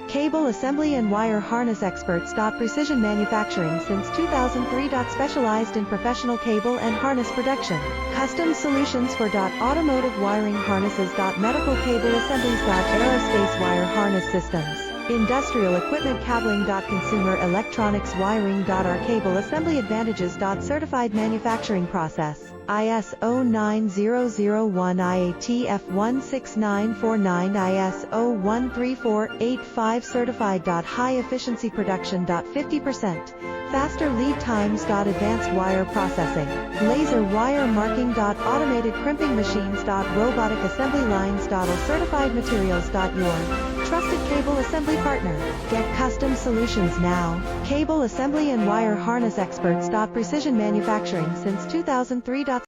Cable assembly and wire harness experts. Precision manufacturing since 2003. Specialized in professional cable and harness production. Custom solutions for automotive wiring harnesses. Medical cable assemblies. Aerospace wire harness systems. Industrial equipment cabling. Consumer electronics wiring. Our cable assembly advantages. Certified manufacturing process. ISO 9001 IATF 16949 ISO 13485 certified. High efficiency production. 50% faster lead times. Advanced wire processing, laser wire marking. Automated crimping machines. Robotic assembly lines. All certified materials. Your trusted cable assembly partner. Get custom solutions now. Cable assembly and wire harness experts. Precision manufacturing since 2003.